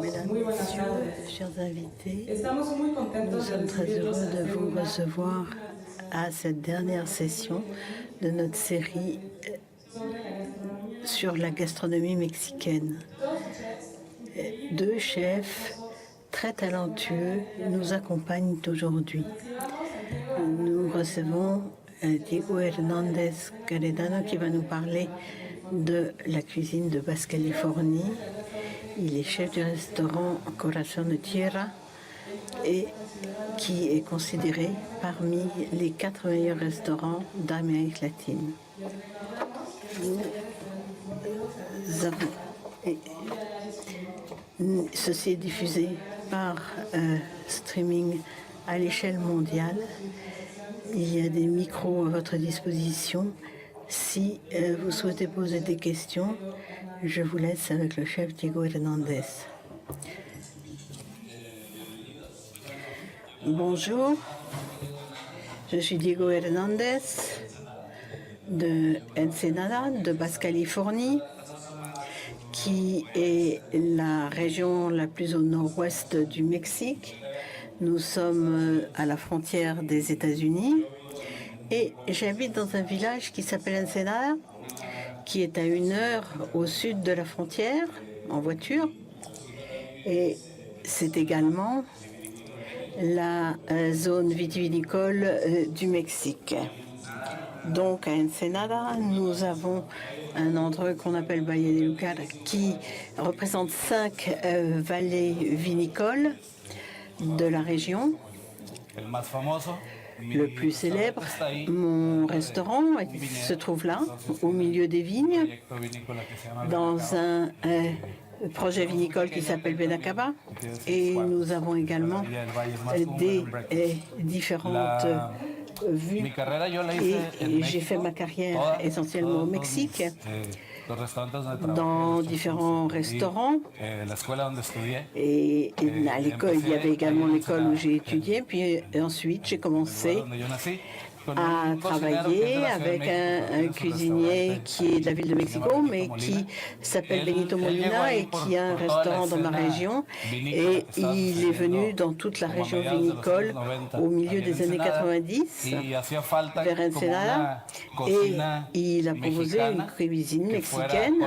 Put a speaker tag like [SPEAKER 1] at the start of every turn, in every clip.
[SPEAKER 1] Mesdames, Messieurs, chers invités, nous sommes très heureux de vous recevoir à cette dernière session de notre série sur la gastronomie mexicaine. Deux chefs très talentueux nous accompagnent aujourd'hui. Nous recevons Diego Hernández Caredano qui va nous parler de la cuisine de Basse Californie. Il est chef du restaurant Corazón de Tierra et qui est considéré parmi les 4 meilleurs restaurants d'Amérique latine. Ceci est diffusé par streaming à l'échelle mondiale. Il y a des micros à votre disposition. Si vous souhaitez poser des questions, je vous laisse avec le chef Diego Hernández. Bonjour, je suis Diego Hernández de Ensenada, de Basse Californie, qui est la région la plus au nord-ouest du Mexique. Nous sommes à la frontière des États-Unis et j'habite dans un village qui s'appelle Ensenada, qui est à 1 heure au sud de la frontière en voiture. Et c'est également la zone vitivinicole du Mexique. Donc à Ensenada, nous avons un endroit qu'on appelle Valle de Lucar qui représente 5 vallées vinicoles de la région. Le plus célèbre, mon restaurant, se trouve là, au milieu des vignes, dans un projet vinicole qui s'appelle Benacaba. Et nous avons également des différentes vues. Et j'ai fait ma carrière essentiellement au Mexique, dans différents restaurants. Et à l'école, il y avait également l'école où j'ai étudié. Puis ensuite, j'ai commencé à travailler avec un cuisinier qui est de la ville de Mexico, mais qui s'appelle Benito Molina et qui a un restaurant dans ma région. Et il est venu dans toute la région vinicole au milieu des années 90 vers Ensenada et il a proposé une cuisine mexicaine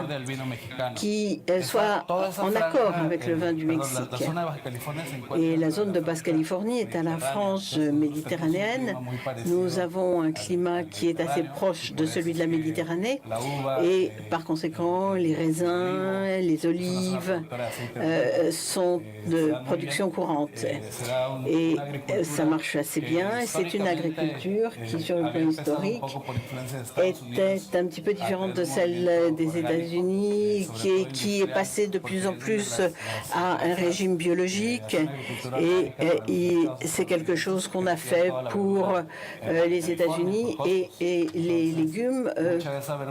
[SPEAKER 1] qui soit en accord avec le vin du Mexique. Et la zone de Basse-Californie est à la frange méditerranéenne. Nous avons un climat qui est assez proche de celui de la Méditerranée et par conséquent les raisins, les olives sont de production courante et ça marche assez bien. C'est une agriculture qui sur le plan historique était un petit peu différente de celle des États-Unis qui est passée de plus en plus à un régime biologique et c'est quelque chose qu'on a fait pour les États-Unis et les légumes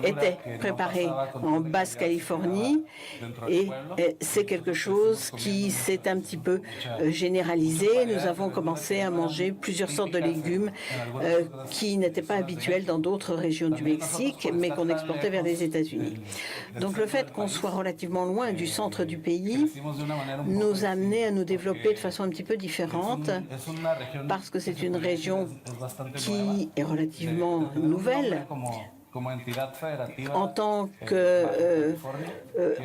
[SPEAKER 1] étaient préparés en Basse-Californie et c'est quelque chose qui s'est un petit peu généralisé. Nous avons commencé à manger plusieurs sortes de légumes qui n'étaient pas habituels dans d'autres régions du Mexique, mais qu'on exportait vers les États-Unis. Donc le fait qu'on soit relativement loin du centre du pays nous a amené à nous développer de façon un petit peu différente parce que c'est une région qui est relativement nouvelle. En tant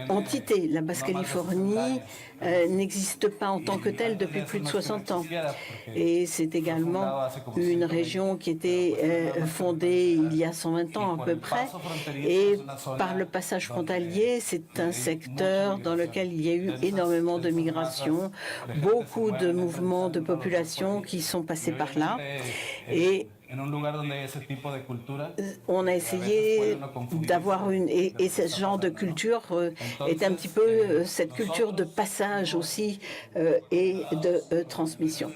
[SPEAKER 1] qu'entité, la Basse-Californie n'existe pas en tant que telle depuis plus de 60 ans. Et c'est également une région qui était fondée il y a 120 ans à peu près. Et par le passage frontalier, c'est un secteur dans lequel il y a eu énormément de migration, beaucoup de mouvements de population qui sont passés par là. Et on a essayé d'avoir et ce genre de culture est un petit peu cette culture de passage aussi et de transmission.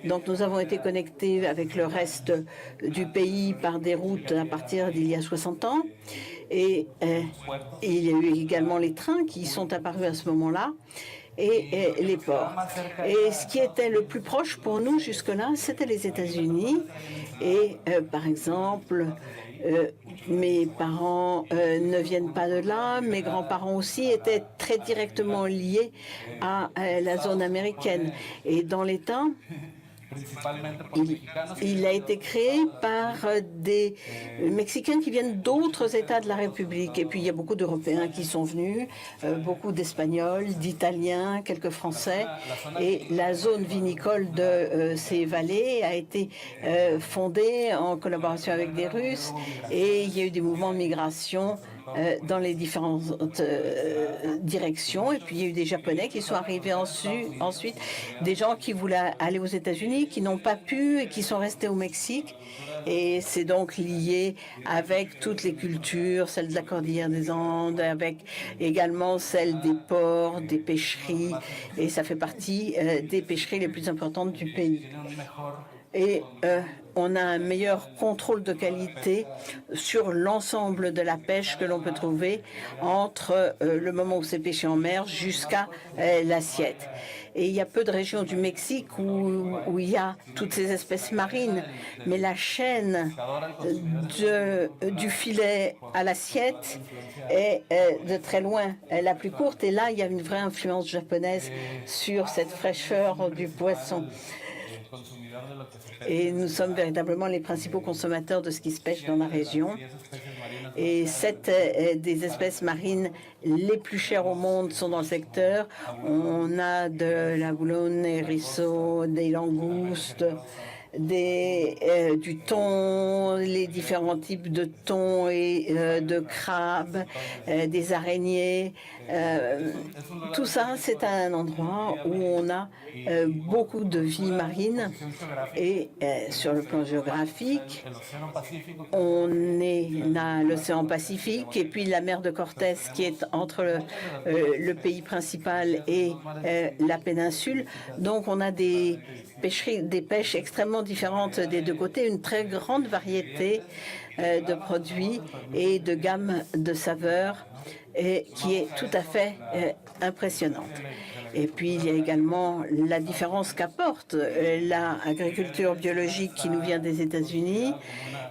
[SPEAKER 1] Donc nous avons été connectés avec le reste du pays par des routes à partir d'il y a 60 ans. Et il y a eu également les trains qui sont apparus à ce moment-là. et les ports. Et ce qui était le plus proche pour nous jusque-là, c'était les États-Unis. Et par exemple, mes parents ne viennent pas de là, mes grands-parents aussi étaient très directement liés à la zone américaine. Et dans l'État, il a été créé par des Mexicains qui viennent d'autres États de la République. Et puis, il y a beaucoup d'Européens qui sont venus, beaucoup d'Espagnols, d'Italiens, quelques Français. Et la zone vinicole de ces vallées a été fondée en collaboration avec des Russes. Et il y a eu des mouvements de migration dans les différentes directions. Et puis, il y a eu des Japonais qui sont arrivés ensuite, des gens qui voulaient aller aux États-Unis, qui n'ont pas pu et qui sont restés au Mexique. Et c'est donc lié avec toutes les cultures, celle de la Cordillère des Andes, avec également celle des ports, des pêcheries. Et ça fait partie des pêcheries les plus importantes du pays. Et on a un meilleur contrôle de qualité sur l'ensemble de la pêche que l'on peut trouver entre le moment où c'est pêché en mer jusqu'à l'assiette. Et il y a peu de régions du Mexique où il y a toutes ces espèces marines, mais la chaîne du filet à l'assiette est de très loin la plus courte. Et là, il y a une vraie influence japonaise sur cette fraîcheur du poisson. Et nous sommes véritablement les principaux consommateurs de ce qui se pêche dans la région. Et 7 des espèces marines les plus chères au monde sont dans le secteur. On a de la boulone, des rissots, des langoustes, du thon, les différents types de thon et de crabes, des araignées. Tout ça, c'est un endroit où on a beaucoup de vie marine. Et sur le plan géographique, on a l'océan Pacifique et puis la mer de Cortés qui est entre le pays principal et la péninsule. Donc, on a des pêches extrêmement différentes des deux côtés, une très grande variété de produits et de gamme de saveurs qui est tout à fait impressionnante. Et puis, il y a également la différence qu'apporte l'agriculture biologique qui nous vient des États-Unis.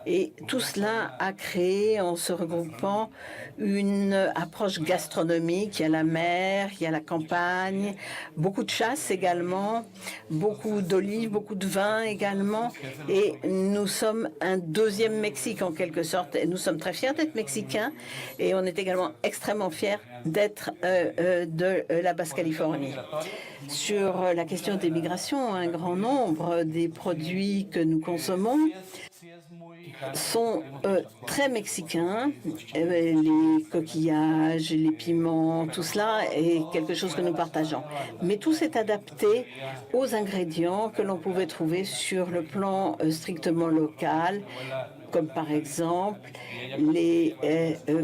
[SPEAKER 1] Et tout cela a créé, en se regroupant, une approche gastronomique. Il y a la mer, il y a la campagne, beaucoup de chasse également, beaucoup d'olives, beaucoup de vin également. Et nous sommes un deuxième Mexique, en quelque sorte. Et nous sommes très fiers d'être mexicains et on est également extrêmement fiers d'être de la Basse-Californie. Sur la question des migrations, un grand nombre des produits que nous consommons sont très mexicains. Les coquillages, les piments, tout cela est quelque chose que nous partageons. Mais tout s'est adapté aux ingrédients que l'on pouvait trouver sur le plan strictement local, comme par exemple les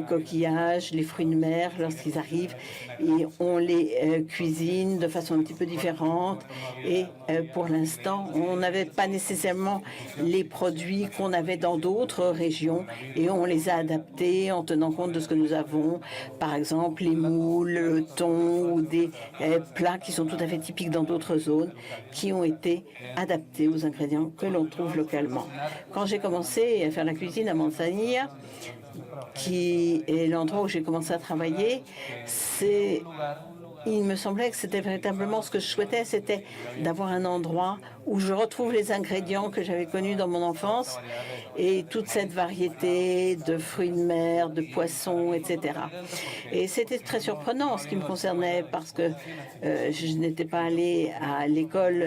[SPEAKER 1] coquillages, les fruits de mer, lorsqu'ils arrivent, et on les cuisine de façon un petit peu différente. Et pour l'instant, on n'avait pas nécessairement les produits qu'on avait dans d'autres régions, et on les a adaptés en tenant compte de ce que nous avons, par exemple les moules, le thon, ou des plats qui sont tout à fait typiques dans d'autres zones, qui ont été adaptés aux ingrédients que l'on trouve localement. Quand j'ai commencé à faire la cuisine à Manzanilla, qui est l'endroit où j'ai commencé à travailler, il me semblait que c'était véritablement ce que je souhaitais, c'était d'avoir un endroit où je retrouve les ingrédients que j'avais connus dans mon enfance et toute cette variété de fruits de mer, de poissons, etc. Et c'était très surprenant en ce qui me concernait parce que je n'étais pas allée à l'école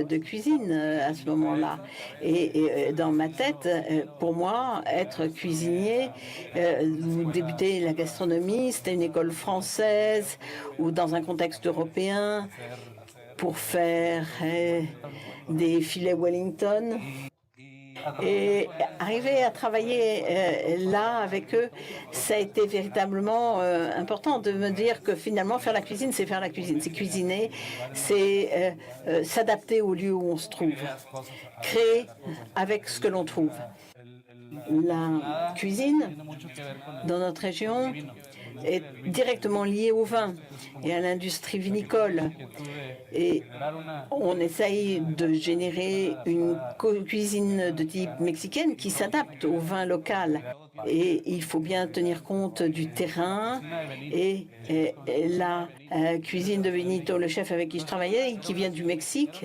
[SPEAKER 1] de cuisine à ce moment-là. Et dans ma tête, pour moi, être cuisinier, débuter la gastronomie, c'était une école française ou dans un contexte européen pour faire des filets Wellington. Et arriver à travailler là avec eux, ça a été véritablement important de me dire que finalement faire la cuisine, c'est faire la cuisine, c'est cuisiner, c'est s'adapter au lieu où on se trouve, créer avec ce que l'on trouve. La cuisine dans notre région est directement liée au vin et à l'industrie vinicole. Et on essaye de générer une cuisine de type mexicaine qui s'adapte au vin local. Et il faut bien tenir compte du terrain. Et la cuisine de Benito, le chef avec qui je travaillais, qui vient du Mexique,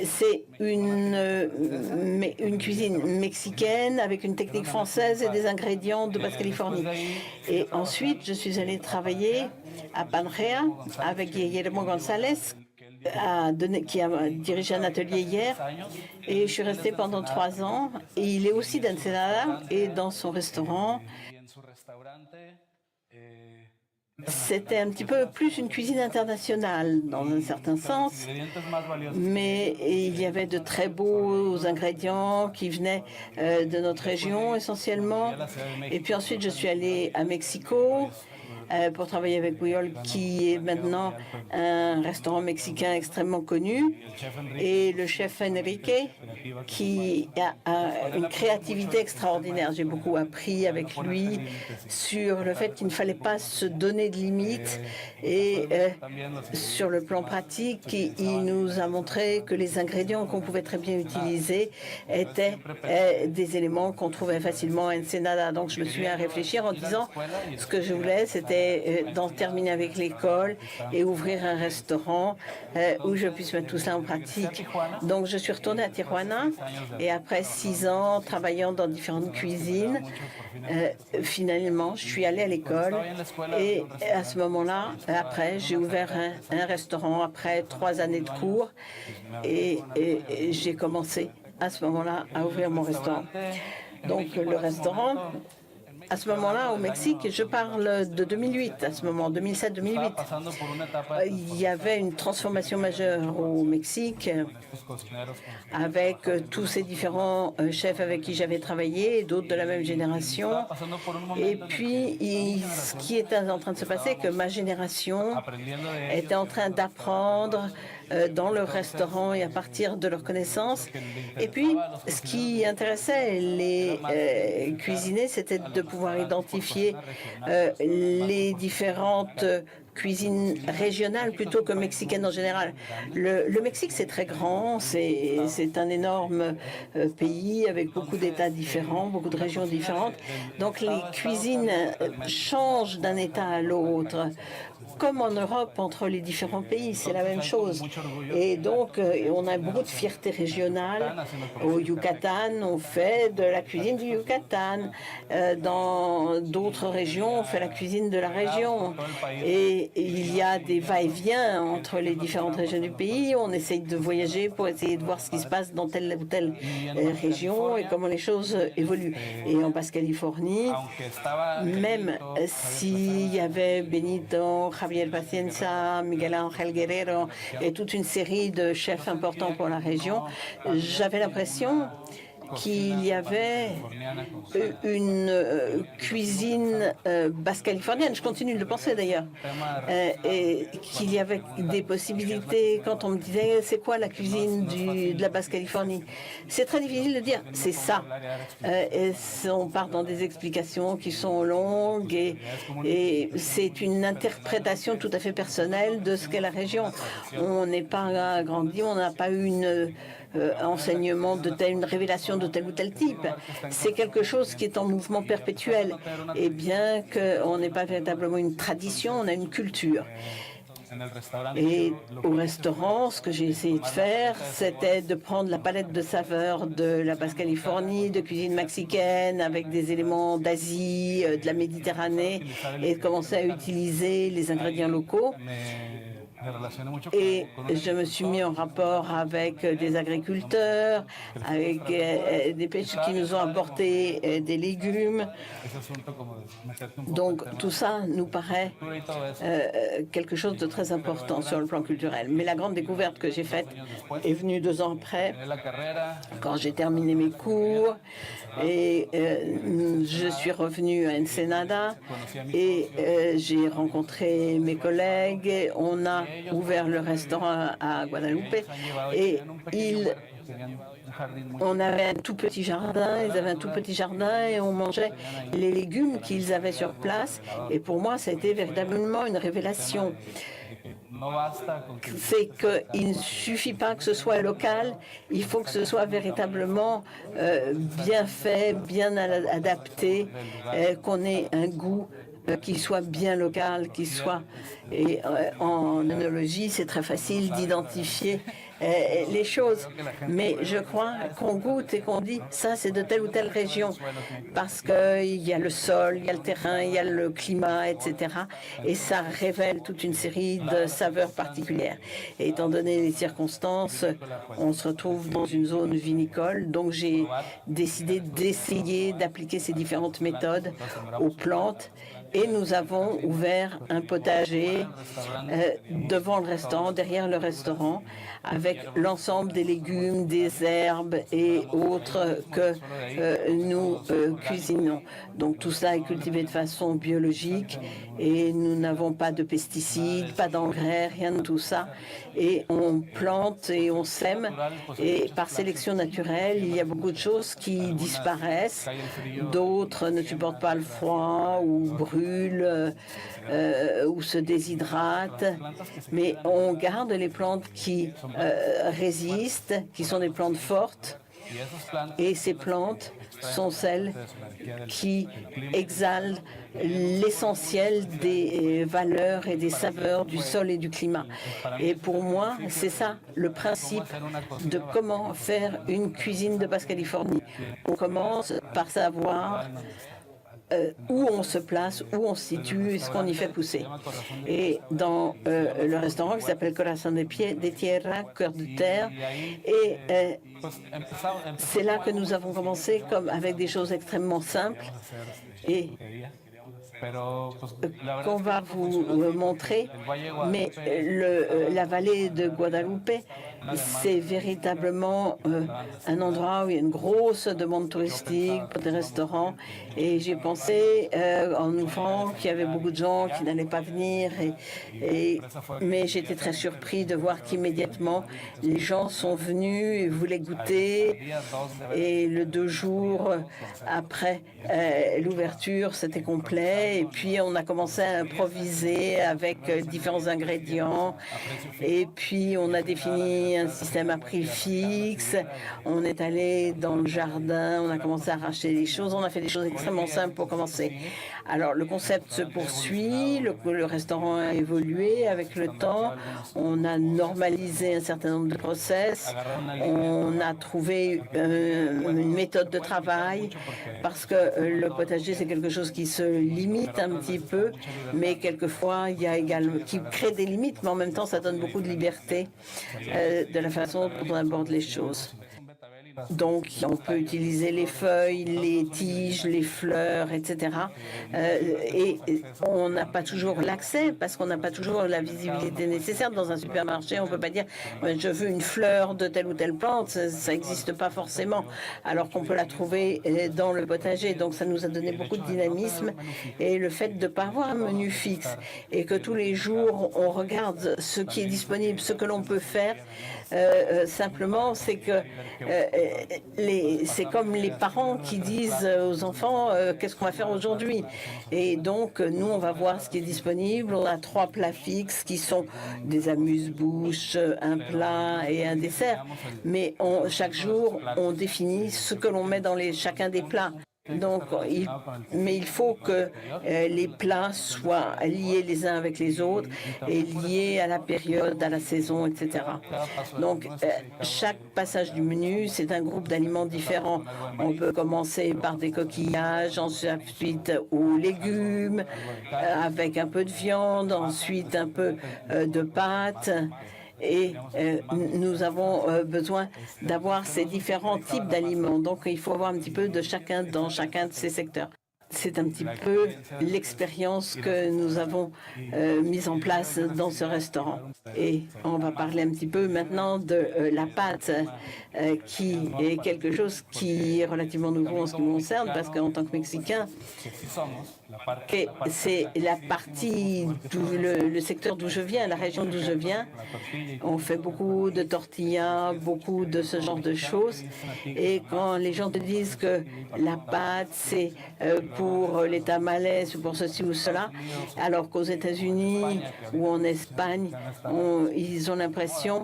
[SPEAKER 1] c'est une cuisine mexicaine avec une technique française et des ingrédients de Basse-Californie. Et ensuite, je suis allée travailler à Panrea avec Guillermo González, qui a dirigé un atelier hier. Et je suis restée pendant 3 ans. Et il est aussi d'Ensenada et dans son restaurant, c'était un petit peu plus une cuisine internationale dans un certain sens, mais il y avait de très beaux ingrédients qui venaient de notre région essentiellement. Et puis ensuite, je suis allée à Mexico pour travailler avec Puyol, qui est maintenant un restaurant mexicain extrêmement connu, et le chef Enrique, qui a une créativité extraordinaire. J'ai beaucoup appris avec lui sur le fait qu'il ne fallait pas se donner de limites, et sur le plan pratique, il nous a montré que les ingrédients qu'on pouvait très bien utiliser étaient des éléments qu'on trouvait facilement à Ensenada. Donc je me suis mis à réfléchir en disant ce que je voulais, c'était d'en terminer avec l'école et ouvrir un restaurant où je puisse mettre tout ça en pratique. Donc je suis retournée à Tijuana et après 6 ans travaillant dans différentes cuisines, finalement je suis allée à l'école et à ce moment-là, après j'ai ouvert un restaurant après 3 années de cours et j'ai commencé à ce moment-là à ouvrir mon restaurant. Donc le restaurant, à ce moment-là, au Mexique, je parle de 2008, à ce moment, 2007-2008, il y avait une transformation majeure au Mexique avec tous ces différents chefs avec qui j'avais travaillé, d'autres de la même génération. Et puis, ce qui était en train de se passer, c'est que ma génération était en train d'apprendre dans le restaurant et à partir de leurs connaissances. Et puis, ce qui intéressait les cuisiniers, c'était de pouvoir identifier les différentes cuisine régionale plutôt que mexicaine en général. Le Mexique, c'est très grand, c'est un énorme pays avec beaucoup d'États différents, beaucoup de régions différentes. Donc les cuisines changent d'un État à l'autre. Comme en Europe, entre les différents pays, c'est la même chose. Et donc, on a beaucoup de fierté régionale. Au Yucatan, on fait de la cuisine du Yucatan. Dans d'autres régions, on fait la cuisine de la région. Et il y a des va-et-vient entre les différentes régions du pays. On essaye de voyager pour essayer de voir ce qui se passe dans telle ou telle région et comment les choses évoluent. Et en Basse-Californie, même s'il y avait Benito, Javier Pacienza, Miguel Ángel Guerrero et toute une série de chefs importants pour la région, j'avais l'impression qu'il y avait une cuisine basse-californienne, je continue de le penser d'ailleurs, et qu'il y avait des possibilités quand on me disait c'est quoi la cuisine de la Basse-Californie. C'est très difficile de dire, c'est ça. Et on part dans des explications qui sont longues et c'est une interprétation tout à fait personnelle de ce qu'est la région. On n'est pas grandi, on n'a pas eu enseignement une révélation de tel ou tel type. C'est quelque chose qui est en mouvement perpétuel. Et bien qu'on n'ait pas véritablement une tradition, on a une culture. Et au restaurant, ce que j'ai essayé de faire, c'était de prendre la palette de saveurs de la Basse-Californie, de cuisine mexicaine, avec des éléments d'Asie, de la Méditerranée, et de commencer à utiliser les ingrédients locaux. Et je me suis mis en rapport avec des agriculteurs, avec des pêcheurs qui nous ont apporté des légumes. Donc tout ça nous paraît quelque chose de très important sur le plan culturel. Mais la grande découverte que j'ai faite est venue 2 ans après, quand j'ai terminé mes cours et je suis revenue à Ensenada et j'ai rencontré mes collègues. On a ouvert le restaurant à Guadalupe et ils On avait un tout petit jardin, ils avaient un tout petit jardin et on mangeait les légumes qu'ils avaient sur place. Et pour moi, ça a été véritablement une révélation. C'est qu'il ne suffit pas que ce soit local, il faut que ce soit véritablement bien fait, bien adapté, qu'on ait un goût qui soit bien local, qui soit... Et en œnologie, c'est très facile d'identifier les choses. Mais je crois qu'on goûte et qu'on dit ça, c'est de telle ou telle région, parce qu'il y a le sol, il y a le terrain, il y a le climat, etc. Et ça révèle toute une série de saveurs particulières. Et étant donné les circonstances, on se retrouve dans une zone vinicole, donc j'ai décidé d'essayer d'appliquer ces différentes méthodes aux plantes. Et nous avons ouvert un potager devant le restaurant, derrière le restaurant, avec l'ensemble des légumes, des herbes et autres que nous cuisinons. Donc tout ça est cultivé de façon biologique et nous n'avons pas de pesticides, pas d'engrais, rien de tout ça. Et on plante et on sème. Et par sélection naturelle, il y a beaucoup de choses qui disparaissent. D'autres ne supportent pas le froid ou brûlent ou se déshydratent. Mais on garde les plantes qui résistent, qui sont des plantes fortes. Et ces plantes sont celles qui exhalent l'essentiel des valeurs et des saveurs du sol et du climat. Et pour moi, c'est ça le principe de comment faire une cuisine de Basse-Californie. On commence par savoir où on se place, où on se situe et ce qu'on y fait pousser. Et dans le restaurant qui s'appelle Corazón de Tierra, Cœur de Terre, et c'est là que nous avons commencé comme avec des choses extrêmement simples et qu'on va vous montrer, mais la vallée de Guadalupe, c'est véritablement un endroit où il y a une grosse demande touristique pour des restaurants. Et j'ai pensé en ouvrant qu'il y avait beaucoup de gens qui n'allaient pas venir. Mais j'étais très surpris de voir qu'immédiatement, les gens sont venus et voulaient goûter. Et le 2 jours après l'ouverture, c'était complet. Et puis, on a commencé à improviser avec différents ingrédients. Et puis, on a défini un système à prix fixe. On est allé dans le jardin, on a commencé à racheter les choses. On a fait des choses extrêmement simples pour commencer. Alors, le concept se poursuit. Le restaurant a évolué avec le temps. On a normalisé un certain nombre de process. On a trouvé une méthode de travail parce que le potager, c'est quelque chose qui se limite un petit peu, mais quelquefois, il y a également qui crée des limites, mais en même temps, ça donne beaucoup de liberté de la façon dont on aborde les choses. Donc, on peut utiliser les feuilles, les tiges, les fleurs, etc. Et on n'a pas toujours l'accès parce qu'on n'a pas toujours la visibilité nécessaire. Dans un supermarché, on ne peut pas dire je veux une fleur de telle ou telle plante. Ça n'existe pas forcément, alors qu'on peut la trouver dans le potager. Donc, ça nous a donné beaucoup de dynamisme. Et le fait de ne pas avoir un menu fixe et que tous les jours, on regarde ce qui est disponible, ce que l'on peut faire, simplement, c'est que c'est comme les parents qui disent aux enfants qu'est-ce qu'on va faire aujourd'hui. Et donc, nous, on va voir ce qui est disponible. On a 3 plats fixes qui sont des amuse-bouches, un plat et un dessert. Mais chaque jour, on définit ce que l'on met dans chacun des plats. Donc, il faut que les plats soient liés les uns avec les autres et liés à la période, à la saison, etc. Donc, chaque passage du menu, c'est un groupe d'aliments différents. On peut commencer par des coquillages, ensuite aux légumes, avec un peu de viande, ensuite un peu de pâtes. Et nous avons besoin d'avoir ces différents types d'aliments. Donc, il faut avoir un petit peu de chacun dans chacun de ces secteurs. C'est un petit peu l'expérience que nous avons mise en place dans ce restaurant. Et on va parler un petit peu maintenant de la pâte, qui est quelque chose qui est relativement nouveau en ce qui me concerne, parce qu'en tant que Mexicain, c'est la partie, le secteur d'où je viens, la région d'où je viens. On fait beaucoup de tortillas, beaucoup de ce genre de choses. Et quand les gens te disent que la pâte, c'est pour les tamales ou pour ceci ou cela, alors qu'aux États-Unis ou en Espagne, ils ont l'impression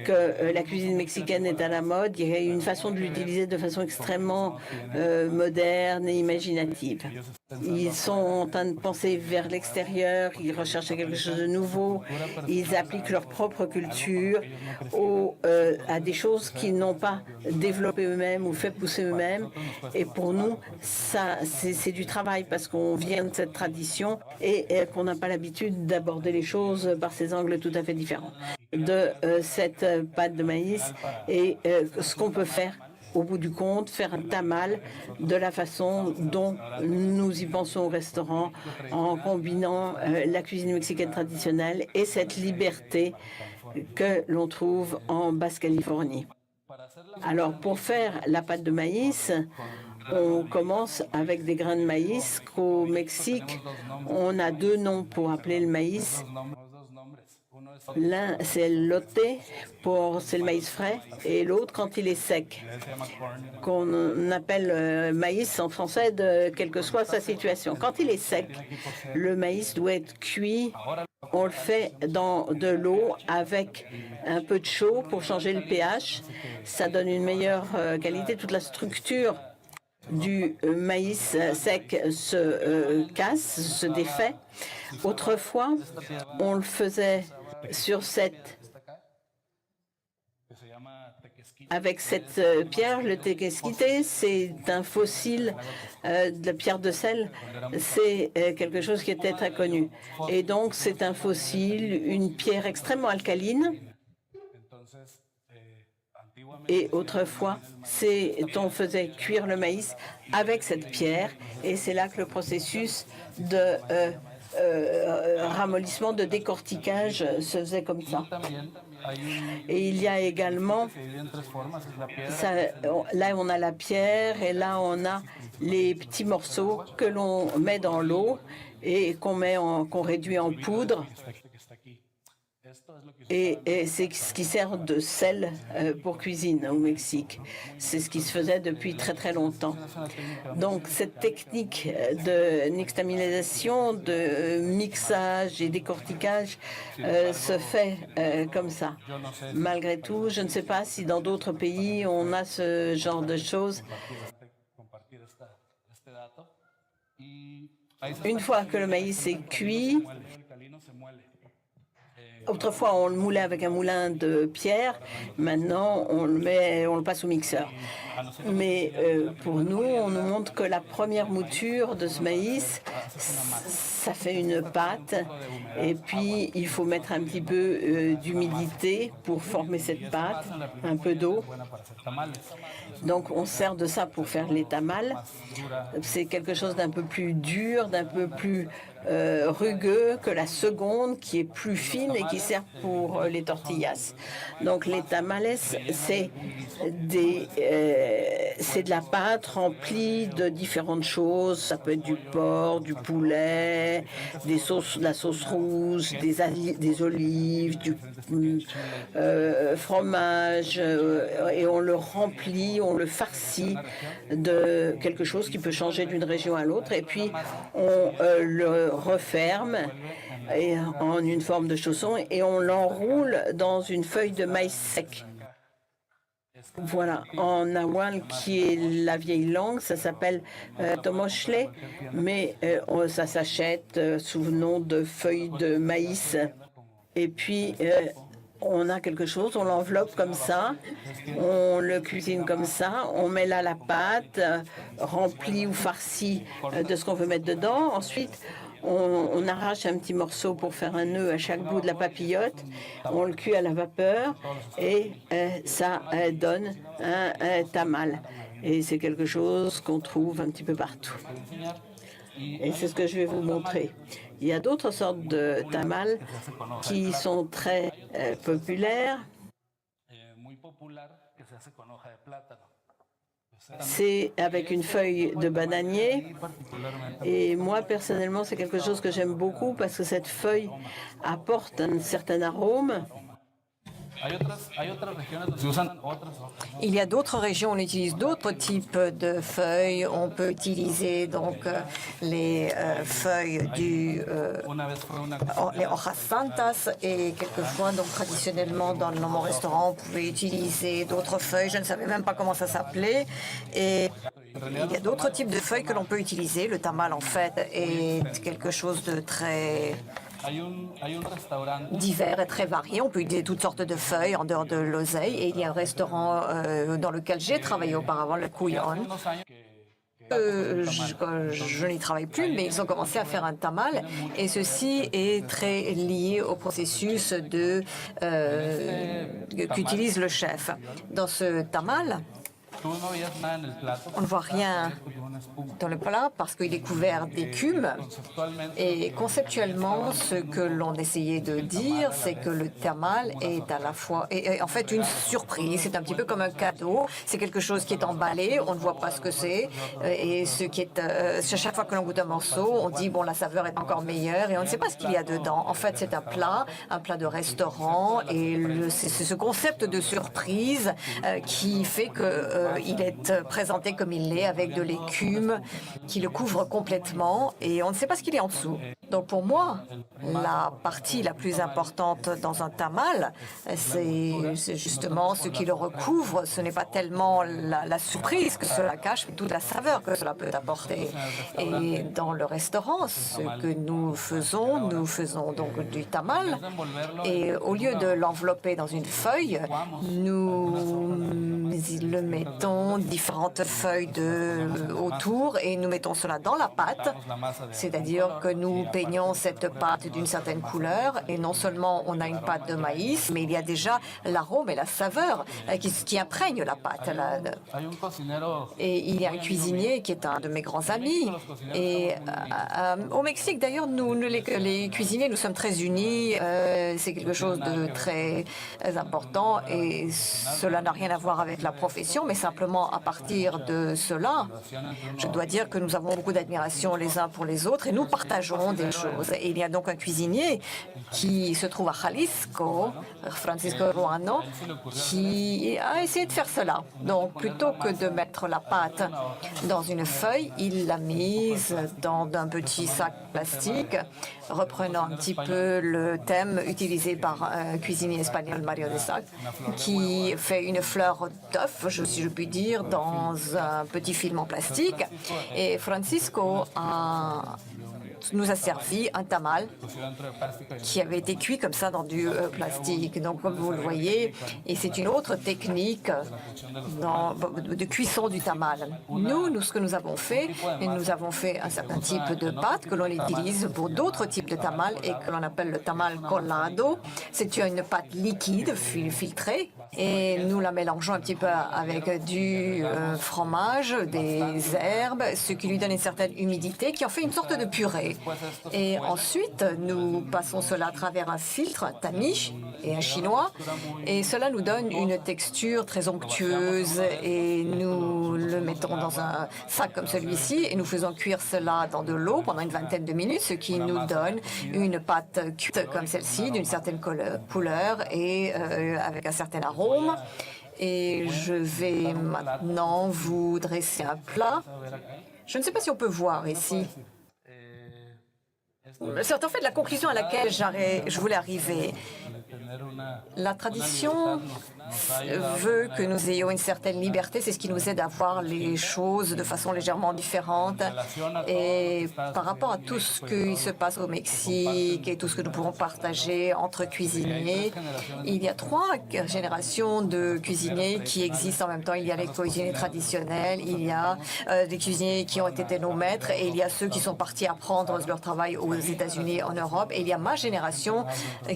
[SPEAKER 1] que la cuisine mexicaine est à la mode. Il y a une façon de l'utiliser de façon extrêmement moderne et imaginative. Ils sont en train de penser vers l'extérieur, ils recherchent quelque chose de nouveau, ils appliquent leur propre culture à des choses qu'ils n'ont pas développées eux-mêmes ou fait pousser eux-mêmes. Et pour nous, ça, c'est du travail parce qu'on vient de cette tradition et qu'on n'a pas l'habitude d'aborder les choses par ces angles tout à fait différents de cette pâte de maïs et ce qu'on peut faire au bout du compte, faire un tamal de la façon dont nous y pensons au restaurant, en combinant la cuisine mexicaine traditionnelle et cette liberté que l'on trouve en Basse-Californie. Alors, pour faire la pâte de maïs, on commence avec des grains de maïs. Qu'au Mexique, on a deux noms pour appeler le maïs. L'un, c'est l'elote, c'est le maïs frais, et l'autre, quand il est sec, qu'on appelle maïs en français, quelle que soit sa situation. Quand il est sec, le maïs doit être cuit. On le fait dans de l'eau avec un peu de chaud pour changer le pH. Ça donne une meilleure qualité. Toute la structure du maïs sec se casse, se défait. Autrefois, on le faisait avec cette pierre, le tequesquite, c'est un fossile de la pierre de sel. C'est quelque chose qui était très connu. Et donc, c'est un fossile, une pierre extrêmement alcaline. Et autrefois, on faisait cuire le maïs avec cette pierre. Et c'est là que le processus de ramollissement, de décortiquage se faisait comme ça. Et il y a également, là on a la pierre et là on a les petits morceaux que l'on met dans l'eau et qu'on réduit en poudre. Et c'est ce qui sert de sel pour cuisine au Mexique. C'est ce qui se faisait depuis très très longtemps. Donc cette technique de nixtamalisation, de mixage et décortiquage se fait comme ça. Malgré tout, je ne sais pas si dans d'autres pays on a ce genre de choses. Une fois que le maïs est cuit, autrefois, on le moulait avec un moulin de pierre. Maintenant, on le passe au mixeur. Mais pour nous, on nous montre que la première mouture de ce maïs, ça fait une pâte. Et puis, il faut mettre un petit peu d'humidité pour former cette pâte, un peu d'eau. Donc, on sert de ça pour faire les tamales. C'est quelque chose d'un peu plus dur, d'un peu plus rugueux que la seconde, qui est plus fine et qui sert pour les tortillas. Donc les tamales, c'est de la pâte remplie de différentes choses. Ça peut être du porc, du poulet, de la sauce rouge, des olives, du fromage, et on le remplit, on le farcit de quelque chose qui peut changer d'une région à l'autre. Et puis on le referme en une forme de chausson et on l'enroule dans une feuille de maïs sec. Voilà, en nahual, qui est la vieille langue, ça s'appelle tomochle, mais ça s'achète sous le nom de feuille de maïs. Et puis, on a quelque chose, on l'enveloppe comme ça, on le cuisine comme ça, on met là la pâte remplie ou farcie de ce qu'on veut mettre dedans. Ensuite, on arrache un petit morceau pour faire un nœud à chaque bout de la papillote. On le cuit à la vapeur et ça donne un tamal. Et c'est quelque chose qu'on trouve un petit peu partout. Et c'est ce que je vais vous montrer. Il y a d'autres sortes de tamal qui sont très populaires. C'est avec une feuille de bananier. Et moi, personnellement, c'est quelque chose que j'aime beaucoup parce que cette feuille apporte un certain arôme.
[SPEAKER 2] Il y a d'autres régions où on utilise d'autres types de feuilles. On peut utiliser donc les feuilles les hojas santas et quelquefois donc traditionnellement dans mon restaurant on pouvait utiliser d'autres feuilles. Je ne savais même pas comment ça s'appelait et il y a d'autres types de feuilles que l'on peut utiliser. Le tamal en fait est quelque chose de très divers et très variés. On peut utiliser toutes sortes de feuilles en dehors de l'oseille. Et il y a un restaurant dans lequel j'ai travaillé auparavant, le Couillon. Je n'y travaille plus, mais ils ont commencé à faire un tamal. Et ceci est très lié au processus qu'utilise le chef. Dans ce tamal, on ne voit rien dans le plat parce qu'il est couvert d'écume. Et conceptuellement, ce que l'on essayait de dire, c'est que le tamal est à la fois, est en fait une surprise. C'est un petit peu comme un cadeau. C'est quelque chose qui est emballé, on ne voit pas ce que c'est. Et ce qui est, chaque fois que l'on goûte un morceau, on dit bon, la saveur est encore meilleure et on ne sait pas ce qu'il y a dedans. En fait, c'est un plat de restaurant et c'est ce concept de surprise qui fait que il est présenté comme il l'est, avec de l'écume qui le couvre complètement et on ne sait pas ce qu'il y a en dessous. Donc pour moi, la partie la plus importante dans un tamal, c'est justement ce qui le recouvre. Ce n'est pas tellement la surprise que cela cache, mais toute la saveur que cela peut apporter. Et dans le restaurant, ce que nous faisons donc du tamal et au lieu de l'envelopper dans une feuille, nous le mettons différentes feuilles autour et nous mettons cela dans la pâte, c'est-à-dire que nous peignons cette pâte d'une certaine couleur et non seulement on a une pâte de maïs, mais il y a déjà l'arôme et la saveur qui imprègnent la pâte. Et il y a un cuisinier qui est un de mes grands amis. Et au Mexique, d'ailleurs, nous les cuisiniers, nous sommes très unis. C'est quelque chose de très important et cela n'a rien à voir avec la profession, mais simplement à partir de cela, je dois dire que nous avons beaucoup d'admiration les uns pour les autres et nous partageons des choses. Et il y a donc un cuisinier qui se trouve à Jalisco, Francisco Ruano, qui a essayé de faire cela. Donc, plutôt que de mettre la pâte dans une feuille, il l'a mise dans un petit sac plastique, reprenant un petit peu le thème utilisé par un cuisinier espagnol, Mario de Sac, qui fait une fleur d'œuf, si je puis dire, dans un petit film en plastique. Et Francisco nous a servi un tamal qui avait été cuit comme ça dans du plastique. Donc, comme vous le voyez, et c'est une autre technique de cuisson du tamal. Nous, ce que nous avons fait un certain type de pâte que l'on utilise pour d'autres types de tamal et que l'on appelle le tamal colado. C'est une pâte liquide, filtrée, et nous la mélangeons un petit peu avec du fromage, des herbes, ce qui lui donne une certaine humidité, qui en fait une sorte de purée. Et ensuite, nous passons cela à travers un filtre, un tamish et un chinois, et cela nous donne une texture très onctueuse et nous le mettons dans un sac comme celui-ci et nous faisons cuire cela dans de l'eau pendant une vingtaine de minutes, ce qui nous donne une pâte cuite comme celle-ci, d'une certaine couleur et avec un certain arôme. Et je vais maintenant vous dresser un plat. Je ne sais pas si on peut voir ici. C'est en fait la conclusion à laquelle je voulais arriver. La tradition veut que nous ayons une certaine liberté, c'est ce qui nous aide à voir les choses de façon légèrement différente. Et par rapport à tout ce qui se passe au Mexique et tout ce que nous pouvons partager entre cuisiniers, il y a 3 générations de cuisiniers qui existent en même temps. Il y a les cuisiniers traditionnels, il y a des cuisiniers qui ont été nos maîtres et il y a ceux qui sont partis apprendre leur travail aux États-Unis, en Europe. Et il y a ma génération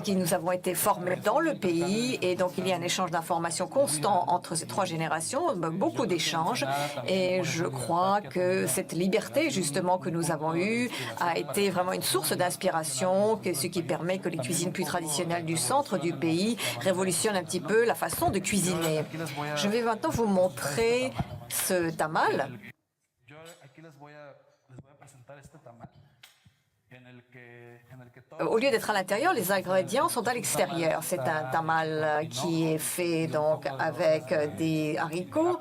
[SPEAKER 2] qui nous avons été formés dans le pays et donc il y a un échange d'informations constant entre ces trois générations, beaucoup d'échanges et je crois que cette liberté justement que nous avons eue a été vraiment une source d'inspiration, ce qui permet que les cuisines plus traditionnelles du centre du pays révolutionnent un petit peu la façon de cuisiner. Je vais maintenant vous montrer ce tamal. Au lieu d'être à l'intérieur, les ingrédients sont à l'extérieur. C'est un tamal qui est fait donc avec des haricots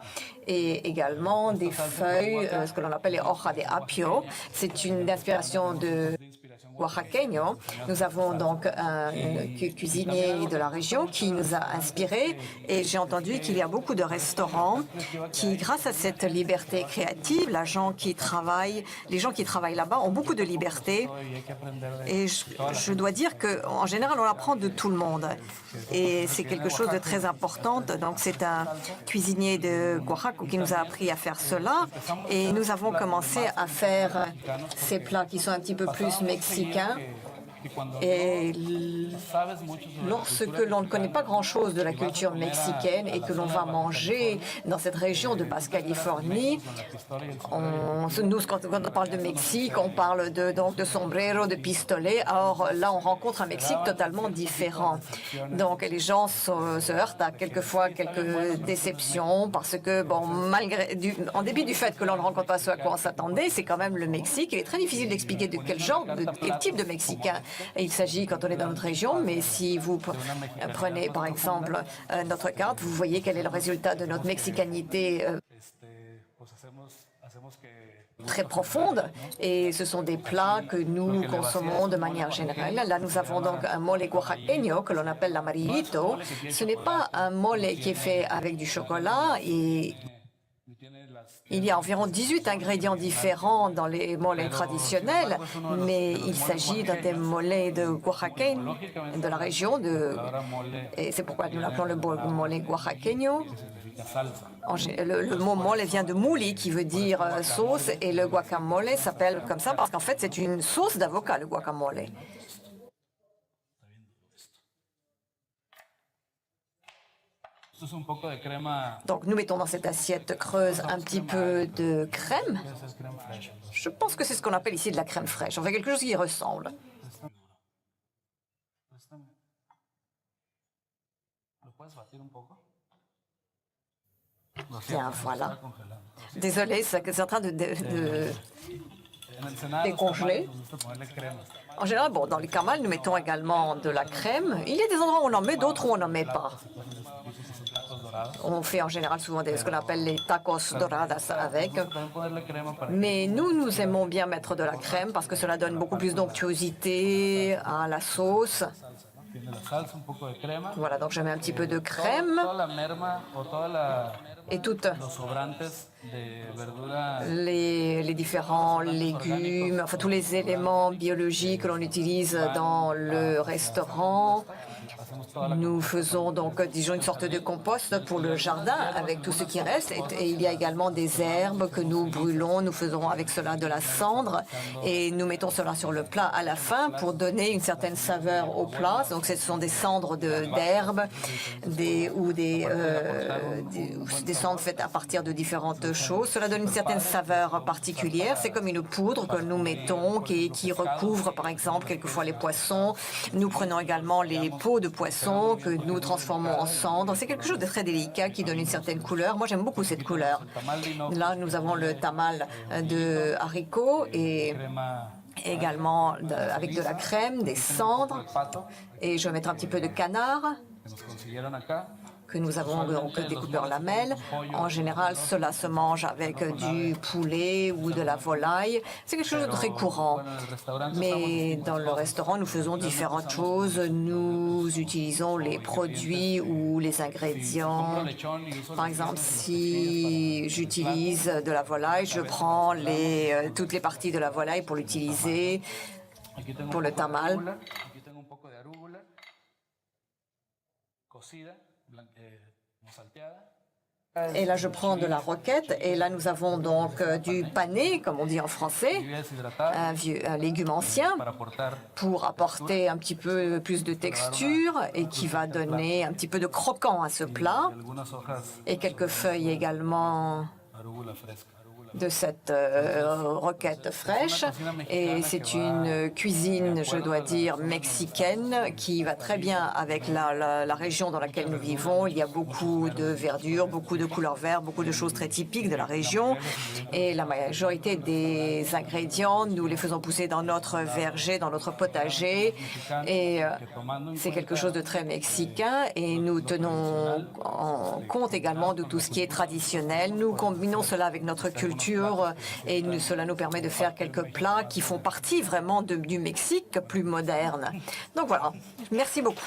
[SPEAKER 2] et également des feuilles, ce que l'on appelle les hoja de apio. C'est une inspiration de oaxaqueño. Nous avons donc un cuisinier de la région qui nous a inspirés et j'ai entendu qu'il y a beaucoup de restaurants qui, grâce à cette liberté créative, les gens qui travaillent là-bas ont beaucoup de liberté et je dois dire qu'en général, on apprend de tout le monde et c'est quelque chose de très important. Donc c'est un cuisinier de Oaxaca qui nous a appris à faire cela et nous avons commencé à faire ces plats qui sont un petit peu plus mexicains. Et lorsque l'on ne connaît pas grand-chose de la culture mexicaine et que l'on va manger dans cette région de Basse-Californie, nous, quand on parle de Mexique, on parle donc de sombrero, de pistolet. Alors là, on rencontre un Mexique totalement différent. Donc les gens se heurtent à quelquefois quelques déceptions parce que, bon, en dépit du fait que l'on ne rencontre pas ce à quoi on s'attendait, c'est quand même le Mexique. Il est très difficile d'expliquer de quel genre, de quel type de Mexicain il s'agit quand on est dans notre région, mais si vous prenez par exemple notre carte, vous voyez quel est le résultat de notre mexicanité très profonde et ce sont des plats que nous consommons de manière générale. Là, nous avons donc un mole oaxaqueño que l'on appelle l'amarillito. Ce n'est pas un mole qui est fait avec du chocolat et il y a environ 18 ingrédients différents dans les moles traditionnels, mais il s'agit d'un des moles de Oaxaca, de la région, et c'est pourquoi nous l'appelons le mole oaxaqueño. Le mot mole vient de mouli, qui veut dire sauce, et le guacamole s'appelle comme ça parce qu'en fait, c'est une sauce d'avocat, le guacamole. Donc nous mettons dans cette assiette creuse un petit peu de crème. Je pense que c'est ce qu'on appelle ici de la crème fraîche. On fait quelque chose qui y ressemble. Bien, voilà. Désolé, c'est en train de décongeler. En général, bon, dans les camals, nous mettons également de la crème. Il y a des endroits où on en met, d'autres où on n'en met pas. On fait en général souvent ce qu'on appelle les tacos doradas avec. Mais nous aimons bien mettre de la crème parce que cela donne beaucoup plus d'onctuosité à la sauce. Voilà, donc je mets un petit peu de crème et toutes les différents légumes, enfin tous les éléments biologiques que l'on utilise dans le restaurant. Nous faisons donc, disons, une sorte de compost pour le jardin avec tout ce qui reste. Et il y a également des herbes que nous brûlons. Nous faisons avec cela de la cendre et nous mettons cela sur le plat à la fin pour donner une certaine saveur au plat. Donc, ce sont des cendres d'herbes ou des cendres faites à partir de différentes choses. Cela donne une certaine saveur particulière. C'est comme une poudre que nous mettons qui recouvre, par exemple, quelquefois les poissons. Nous prenons également les peaux de poisson que nous transformons en cendres. C'est quelque chose de très délicat qui donne une certaine couleur. Moi, j'aime beaucoup cette couleur. Là, nous avons le tamal de haricots et également avec de la crème, des cendres. Et je vais mettre un petit peu de canard que nous avons donc découpé en lamelles. En général, cela se mange avec du poulet ou de la volaille. C'est quelque chose de très courant. Mais dans le restaurant, nous faisons différentes choses. Nous utilisons les produits ou les ingrédients. Par exemple, si j'utilise de la volaille, je prends toutes les parties de la volaille pour l'utiliser pour le tamal. Et là, je prends de la roquette. Et là, nous avons donc du pané, comme on dit en français, un légume ancien, pour apporter un petit peu plus de texture et qui va donner un petit peu de croquant à ce plat. Et quelques feuilles également de cette roquette fraîche. Et c'est une cuisine, je dois dire, mexicaine qui va très bien avec la région dans laquelle nous vivons. Il y a beaucoup de verdure, beaucoup de couleurs vertes, beaucoup de choses très typiques de la région. Et la majorité des ingrédients, nous les faisons pousser dans notre verger, dans notre potager. Et c'est quelque chose de très mexicain. Et nous tenons en compte également de tout ce qui est traditionnel. Nous combinons cela avec notre culture et cela nous permet de faire quelques plats qui font partie vraiment du Mexique plus moderne. Donc voilà, merci beaucoup.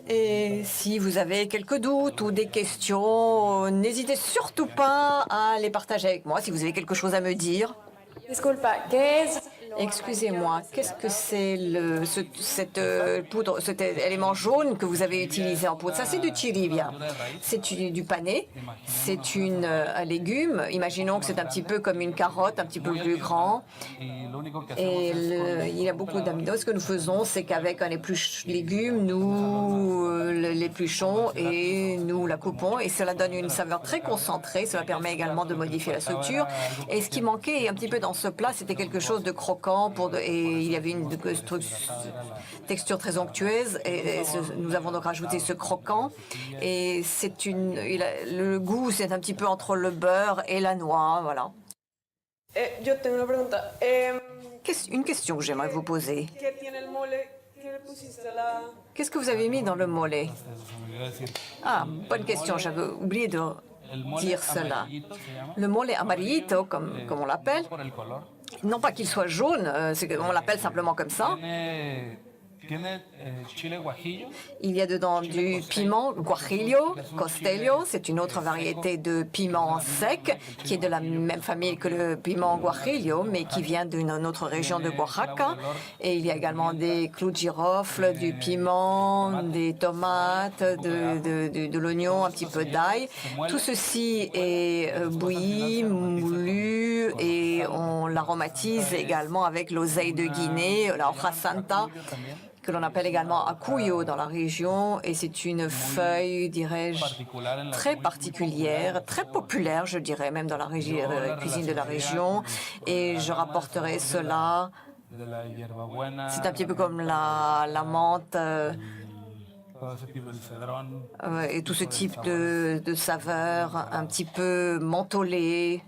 [SPEAKER 2] Et si vous avez quelques doutes ou des questions, n'hésitez surtout pas à les partager avec moi si vous avez quelque chose à me dire. Excusez-moi, qu'est-ce que c'est cette poudre, cet élément jaune que vous avez utilisé en poudre? Ça, c'est du chiribia. C'est du pané. C'est un légume. Imaginons que c'est un petit peu comme une carotte, un petit peu plus grand. Et il y a beaucoup d'amidon. Ce que nous faisons, c'est qu'avec un légume, nous l'épluchons et nous la coupons. Et cela donne une saveur très concentrée. Cela permet également de modifier la structure. Et ce qui manquait un petit peu dans ce plat, c'était quelque chose de croquant. Et il y avait une texture très onctueuse et nous avons donc rajouté ce croquant et le goût c'est un petit peu entre le beurre et la noix, voilà. Une question que j'aimerais vous poser. Qu'est-ce que vous avez mis dans le mole? Ah, bonne question, j'avais oublié de dire cela. Le mole amarillito, comme on l'appelle. Non pas qu'il soit jaune, on l'appelle simplement comme ça. Il y a dedans du piment guajillo, costello, c'est une autre variété de piment sec qui est de la même famille que le piment guajillo, mais qui vient d'une autre région de Oaxaca. Et il y a également des clous de girofle, du piment, des tomates, de l'oignon, un petit peu d'ail. Tout ceci est bouilli, moulu et on l'aromatise également avec l'oseille de Guinée, la hoja santa, que l'on appelle également akuyo dans la région, et c'est une feuille, dirais-je, très particulière, très populaire, je dirais, même dans la cuisine de la région, et je rapporterai cela. C'est un petit peu comme la menthe et tout ce type de saveurs, un petit peu mentholé,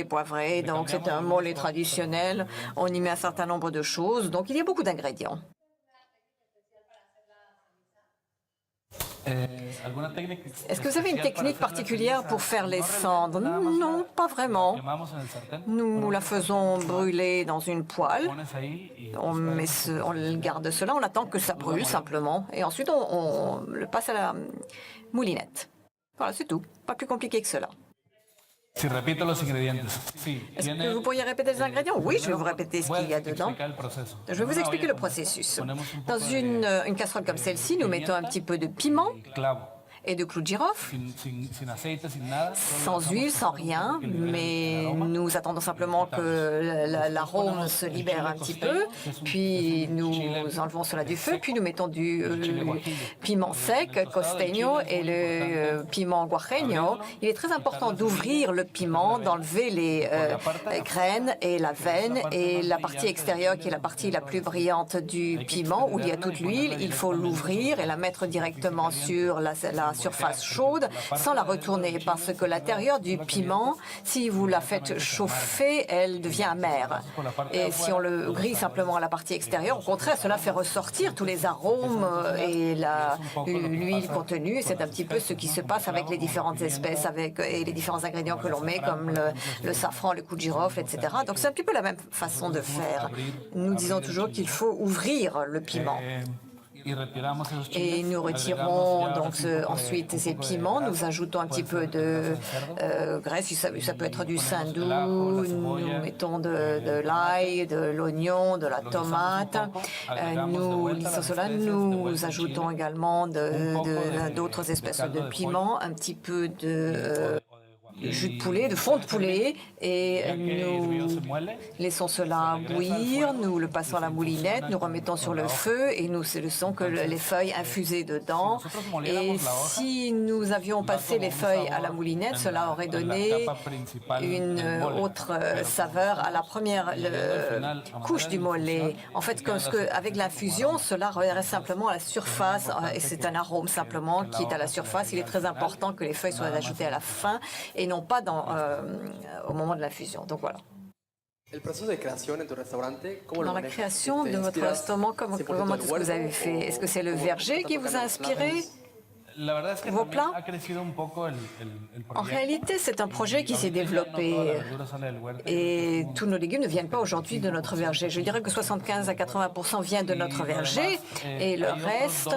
[SPEAKER 2] poivré, donc c'est un mole traditionnel. On y met un certain nombre de choses, donc il y a beaucoup d'ingrédients. Est-ce que vous avez une technique particulière pour faire les cendres? Non, pas vraiment. Nous la faisons brûler dans une poêle. On garde cela, on attend que ça brûle simplement. Et ensuite, on le passe à la moulinette. Voilà, c'est tout. Pas plus compliqué que cela. Est-ce que vous pourriez répéter les ingrédients? Oui, je vais vous répéter ce qu'il y a dedans. Je vais vous expliquer le processus. Dans une casserole comme celle-ci, nous mettons un petit peu de piment et de clous de girofle, sans huile, sans rien, mais nous attendons simplement que l'arôme se libère un petit peu, puis nous enlevons cela du feu, puis nous mettons du piment sec, costeño, et le piment guajeño. Il est très important d'ouvrir le piment, d'enlever les graines et la veine, et la partie extérieure, qui est la partie la plus brillante du piment, où il y a toute l'huile, il faut l'ouvrir et la mettre directement sur la surface chaude sans la retourner, parce que l'intérieur du piment, si vous la faites chauffer, elle devient amère. Et si on le grille simplement à la partie extérieure, au contraire, cela fait ressortir tous les arômes et l'huile contenue. C'est un petit peu ce qui se passe avec les différentes espèces et les différents ingrédients que l'on met, comme le safran, le clou de girofle, etc. Donc c'est un petit peu la même façon de faire. Nous disons toujours qu'il faut ouvrir le piment. Et nous retirons donc ensuite ces piments, nous ajoutons un petit peu de graisse, ça peut être du saindoux, nous mettons de l'ail, de l'oignon, de la tomate. Nous lissons cela, nous ajoutons également d'autres espèces de piments, un petit peu de jus de poulet, de fond de poulet, et nous laissons cela bouillir, nous le passons à la moulinette, nous remettons sur le feu et nous laissons que les feuilles infusées dedans. Et si nous avions passé les feuilles à la moulinette, cela aurait donné une autre saveur à la première couche du mollet. En fait, avec l'infusion, cela reste simplement à la surface, et c'est un arôme simplement qui est à la surface. Il est très important que les feuilles soient ajoutées à la fin et non pas au moment de l'infusion. Donc voilà. Dans la création de votre restaurant, comment est-ce que vous avez fait? Est-ce que c'est le verger qui vous a inspiré? Vos plats? En réalité, c'est un projet qui s'est développé et tous nos légumes ne viennent pas aujourd'hui de notre verger. Je dirais que 75 à 80% vient de notre verger et le reste,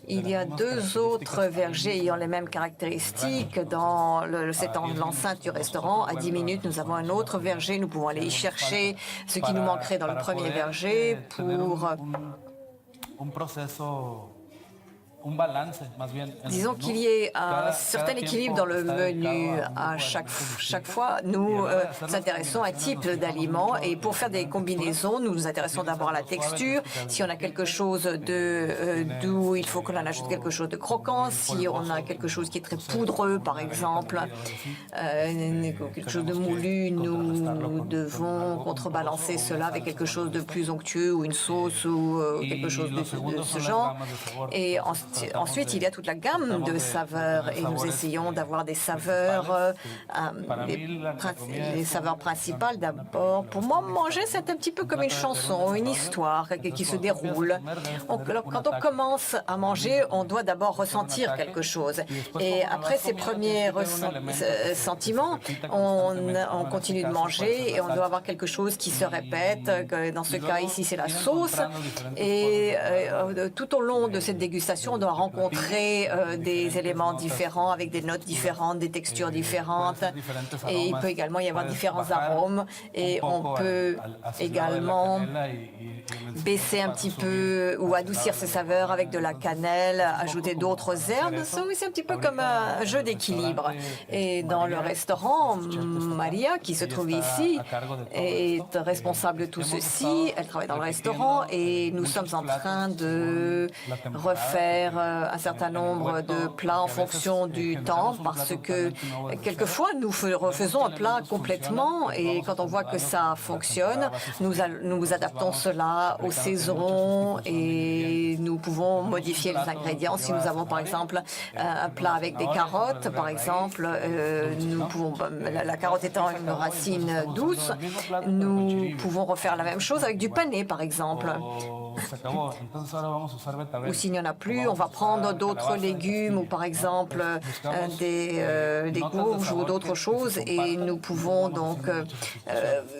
[SPEAKER 2] il y a 2 autres vergers ayant les mêmes caractéristiques. Dans l'enceinte du restaurant, à 10 minutes, nous avons un autre verger. Nous pouvons aller y chercher ce qui nous manquerait dans le premier verger pour disons qu'il y ait un certain équilibre dans le menu. À chaque fois, nous nous intéressons à un type d'aliment et pour faire des combinaisons, nous nous intéressons d'abord à la texture. Si on a quelque chose de doux, il faut qu'on en ajoute quelque chose de croquant. Si on a quelque chose qui est très poudreux, par exemple, quelque chose de moulu, nous devons contrebalancer cela avec quelque chose de plus onctueux ou une sauce ou quelque chose de ce genre. Et ensuite, il y a toute la gamme de saveurs et nous essayons d'avoir des saveurs, les saveurs principales d'abord. Pour moi, manger, c'est un petit peu comme une chanson, une histoire qui se déroule. Quand on commence à manger, on doit d'abord ressentir quelque chose. Et après ces premiers sentiments, on continue de manger et on doit avoir quelque chose qui se répète. Dans ce cas ici, c'est la sauce. Et tout au long de cette dégustation, on doit rencontrer des éléments différents avec des notes différentes, des textures différentes. Et il peut également y avoir différents arômes. Et on peut également baisser un petit peu ou adoucir ses saveurs avec de la cannelle, ajouter d'autres herbes. C'est un petit peu comme un jeu d'équilibre. Et dans le restaurant, Maria, qui se trouve ici, est responsable de tout ceci. Elle travaille dans le restaurant et nous sommes en train de refaire un certain nombre de plats en fonction du temps parce que quelquefois nous refaisons un plat complètement et quand on voit que ça fonctionne, nous adaptons cela aux saisons et nous pouvons modifier les ingrédients. Si nous avons par exemple un plat avec des carottes, par exemple, nous pouvons, la carotte étant une racine douce, nous pouvons refaire la même chose avec du panais par exemple. Ou s'il n'y en a plus, on va prendre d'autres légumes ou par exemple des courges ou d'autres choses et nous pouvons donc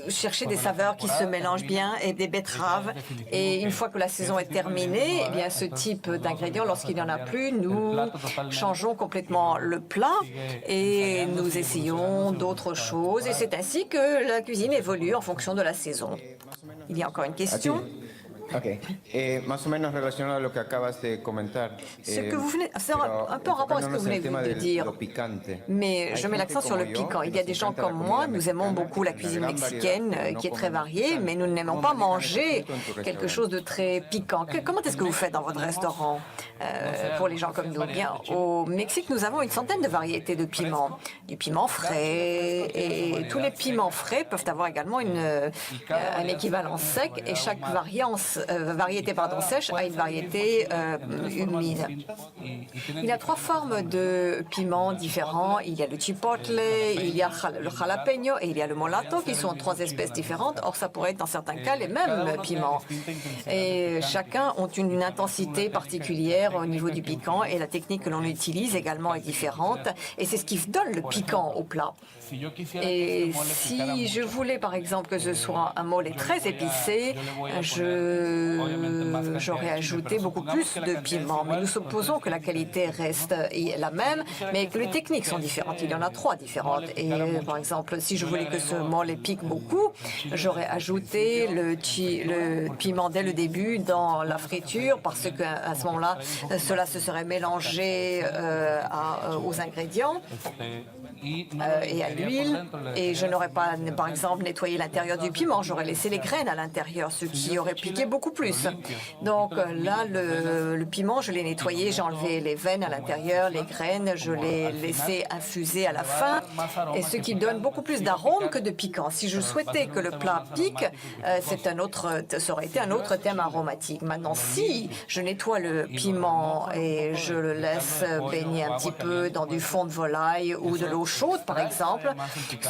[SPEAKER 2] chercher des saveurs qui se mélangent bien et des betteraves. Et une fois que la saison est terminée, eh bien, ce type d'ingrédients, lorsqu'il n'y en a plus, nous changeons complètement le plat et nous essayons d'autres choses. Et c'est ainsi que la cuisine évolue en fonction de la saison. Il y a encore une question?
[SPEAKER 3] Ok. Más o menos relacionado a lo que acabas de comentar.
[SPEAKER 2] Ce que vous venez, c'est un peu en rapport à ce que vous venez de dire. Mais je mets l'accent sur le piquant. Il y a des gens comme moi, nous aimons beaucoup la cuisine mexicaine, qui est très variée, mais nous n'aimons pas manger quelque chose de très piquant. Comment est-ce que vous faites dans votre restaurant pour les gens comme nous? Bien, au Mexique, nous avons une centaine de variétés de piments. Du piment frais, et tous les piments frais peuvent avoir également un équivalent sec, et chaque variété sèche a une variété humide. Il y a 3 formes de piments différents. Il y a le chipotle, il y a le jalapeño et il y a le molato qui sont 3 espèces différentes. Or, ça pourrait être dans certains cas les mêmes piments. Et chacun ont une intensité particulière au niveau du piquant et la technique que l'on utilise également est différente. Et c'est ce qui donne le piquant au plat. Et si je voulais, par exemple, que ce soit un mollet très épicé, je j'aurais ajouté beaucoup plus de piment. Mais nous supposons que la qualité reste la même, mais que les techniques sont différentes. Il y en a 3 différentes. Et par exemple, si je voulais que ce mollet pique beaucoup, j'aurais ajouté le piment dès le début dans la friture, parce qu'à ce moment-là, cela se serait mélangé aux ingrédients et à l'huile, et je n'aurais pas, par exemple, nettoyé l'intérieur du piment, j'aurais laissé les graines à l'intérieur, ce qui aurait piqué beaucoup plus. Donc là, le piment, je l'ai nettoyé, j'ai enlevé les veines à l'intérieur, les graines, je l'ai laissé infuser à la fin, et ce qui donne beaucoup plus d'arôme que de piquant. Si je souhaitais que le plat pique, ça aurait été un autre thème aromatique. Maintenant, si je nettoie le piment et je le laisse baigner un petit peu dans du fond de volaille ou de l'eau chaude, par exemple,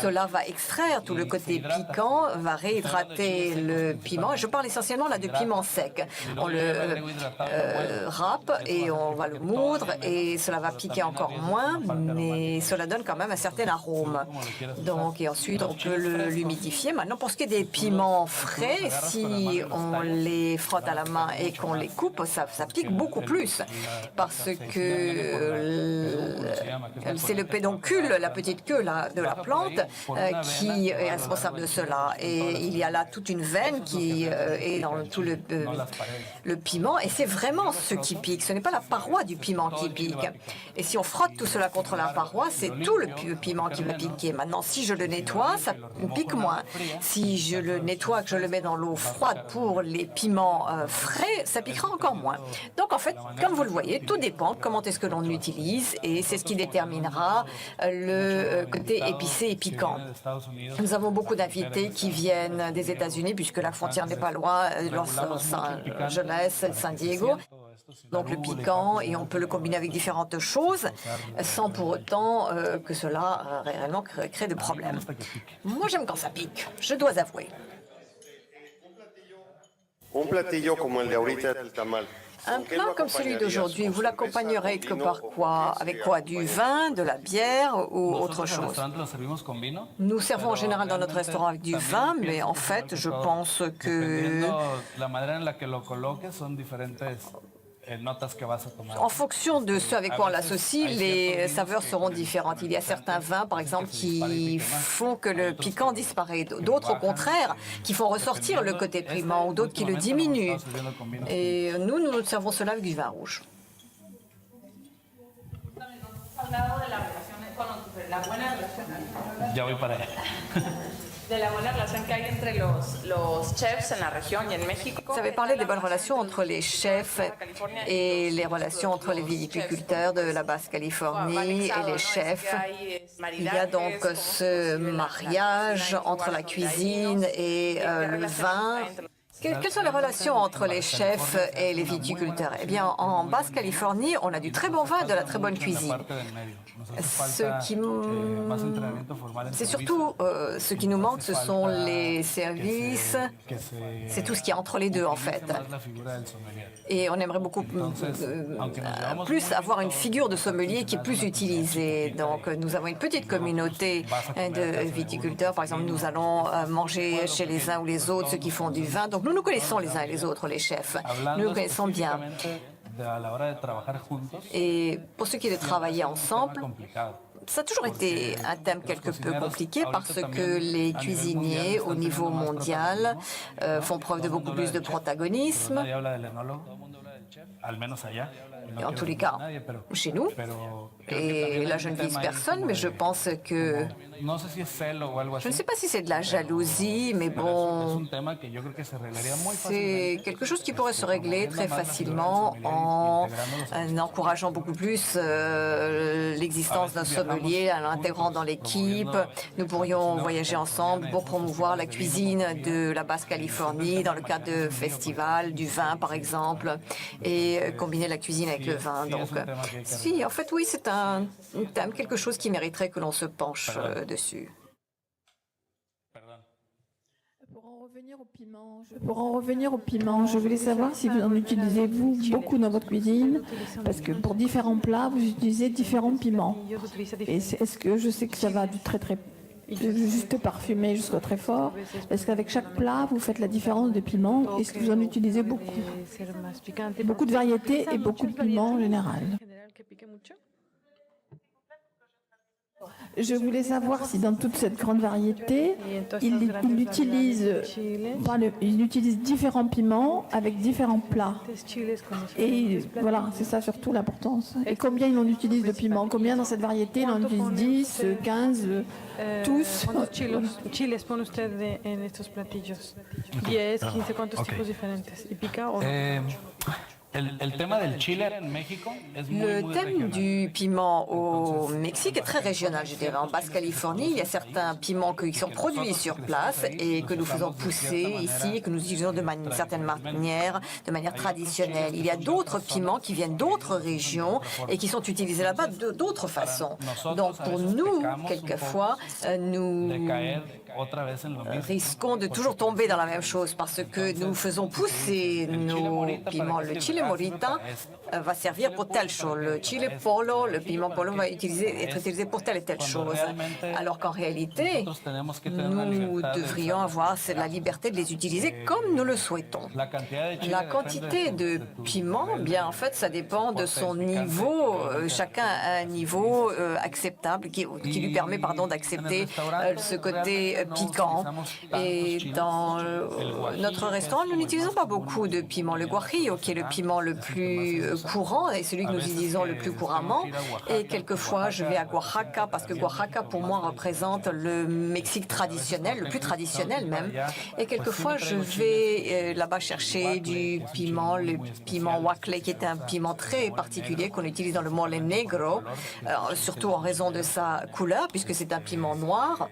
[SPEAKER 2] cela va extraire tout le côté piquant, va réhydrater le piment. Je parle essentiellement là de piment sec. On le râpe et on va le moudre et cela va piquer encore moins, mais cela donne quand même un certain arôme. Donc, et ensuite, on peut l'humidifier. Maintenant, pour ce qui est des piments frais, si on les frotte à la main et qu'on les coupe, ça pique beaucoup plus parce que c'est le pédoncule, la petite queue de la plante, qui est responsable de cela. Et il y a là toute une veine qui est dans tout le piment, et c'est vraiment ce qui pique. Ce n'est pas la paroi du piment qui pique. Et si on frotte tout cela contre la paroi, c'est tout le piment qui va piquer. Maintenant, si je le nettoie, ça pique moins. Si je le nettoie, que je le mets dans l'eau froide pour les piments frais, ça piquera encore moins. Donc, en fait, comme vous le voyez, tout dépend comment est-ce que l'on utilise, et c'est ce qui déterminera le côté épicé et piquant. Nous avons beaucoup d'invités qui viennent des États-Unis, puisque la frontière n'est pas loin, Los Angeles, San Diego. Donc le piquant, et on peut le combiner avec différentes choses sans pour autant que cela réellement crée de problèmes. Moi, j'aime quand ça pique, je dois avouer.
[SPEAKER 4] Un platillo como el de ahorita del tamal.
[SPEAKER 2] Un plat comme celui d'aujourd'hui, vous l'accompagnerez que par quoi? Avec quoi? Du vin, de la bière ou autre chose? Nous servons en général dans notre restaurant avec du vin, mais en fait, je pense que en fonction de ce avec quoi on l'associe, les saveurs seront différentes. Il y a certains vins, par exemple, qui font que le piquant disparaît. D'autres, au contraire, qui font ressortir le côté piquant, ou d'autres qui le diminuent. Et nous servons cela avec du vin rouge.
[SPEAKER 5] Ya voy para allá.
[SPEAKER 2] Vous avez parlé des bonnes relations entre les chefs et les relations entre les viticulteurs de la Basse-Californie et les chefs. Il y a donc ce mariage entre la cuisine et le vin. Quelles sont les relations entre les chefs et les viticulteurs? Eh bien, en Basse-Californie, on a du très bon vin et de la très bonne cuisine. C'est surtout ce qui nous manque, ce sont les services. C'est tout ce qui est entre les deux, en fait. Et on aimerait beaucoup plus avoir une figure de sommelier qui est plus utilisée. Donc, nous avons une petite communauté de viticulteurs. Par exemple, nous allons manger chez les uns ou les autres ceux qui font du vin. Donc, nous connaissons les uns et les autres, les chefs. Nous nous connaissons bien. Et pour ce qui est de travailler ensemble, ça a toujours été un thème quelque peu compliqué parce que les cuisiniers au niveau mondial font preuve de beaucoup plus de protagonisme. En tous les cas, chez nous. Et là, je ne vise personne, mais je pense que... Je ne sais pas si c'est de la jalousie, mais bon... C'est quelque chose qui pourrait se régler très facilement en encourageant beaucoup plus l'existence d'un sommelier, en l'intégrant dans l'équipe. Nous pourrions voyager ensemble pour promouvoir la cuisine de la Basse-Californie dans le cadre de festivals, du vin par exemple, et combiner la cuisine avec le vin. Donc, si, en fait, oui, c'est un thème, quelque chose qui mériterait que l'on se penche dessus.
[SPEAKER 6] Pour en revenir au piment, je voulais savoir si vous en utilisez beaucoup dans votre cuisine, parce que pour différents plats, vous utilisez différents piments. Et est-ce que je sais que ça va du très très juste parfumé jusqu'au très fort? Est-ce qu'avec chaque plat, vous faites la différence de piment? Est-ce que vous en utilisez beaucoup? Beaucoup de variétés et beaucoup de piments en général. Je voulais savoir si dans toute cette grande variété, il utilise différents piments avec différents plats. Et voilà, c'est ça surtout l'importance. Et combien il en utilise de piments? Combien dans cette variété? Il en utilise 10, 15, tous?
[SPEAKER 5] ¿Cuántos chiles pone usted en estos platillos? 10, 15, ¿cuántos tipos diferentes? ¿Y pica o no?
[SPEAKER 2] Le thème du piment au Mexique est très régional, je dirais. En Basse-Californie, il y a certains piments qui sont produits sur place et que nous faisons pousser ici et que nous utilisons de certaine manière, de manière traditionnelle. Il y a d'autres piments qui viennent d'autres régions et qui sont utilisés là-bas d'autres façons. Donc pour nous, quelquefois, nous risquons de toujours tomber dans la même chose parce que nous faisons pousser nos piments. Le chile morita va servir pour telle chose. Le chile polo, le piment polo va être utilisé pour telle et telle chose. Alors qu'en réalité, nous devrions avoir la liberté de les utiliser comme nous le souhaitons. La quantité de piment, bien en fait, ça dépend de son niveau. Chacun a un niveau acceptable qui lui permet, d'accepter ce côté piquant. Et dans notre restaurant, nous n'utilisons pas beaucoup de piment. Le guajillo, qui est le piment le plus courant et celui que nous utilisons le plus couramment. Et quelquefois, je vais à Oaxaca parce que Oaxaca, pour moi, représente le Mexique traditionnel, le plus traditionnel même. Et quelquefois, je vais là-bas chercher du piment, le piment huacle, qui est un piment très particulier qu'on utilise dans le mole negro, surtout en raison de sa couleur, puisque c'est un piment noir.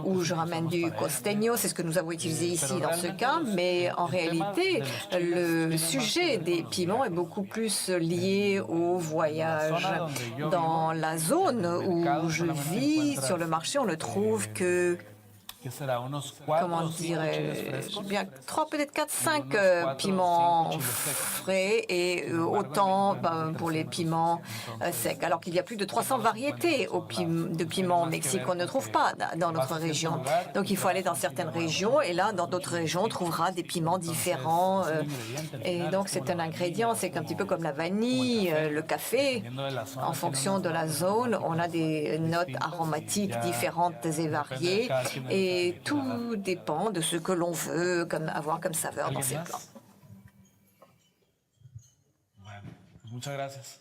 [SPEAKER 2] Ou je ramène du costeño, c'est ce que nous avons utilisé ici dans ce cas, mais en réalité, le sujet des piments est beaucoup plus lié au voyage. Dans la zone où je vis, sur le marché, on ne trouve que comment dirais-je, bien 3, peut-être 4, 5 piments frais et autant pour les piments secs. Alors qu'il y a plus de 300 variétés de piments au Mexique qu'on ne trouve pas dans notre région. Donc il faut aller dans certaines régions et là, dans d'autres régions, on trouvera des piments différents. Et donc c'est un ingrédient, c'est un petit peu comme la vanille, le café. En fonction de la zone, on a des notes aromatiques différentes et variées. Et tout dépend de ce que l'on veut avoir comme saveur dans ces plats.
[SPEAKER 7] Muchas gracias.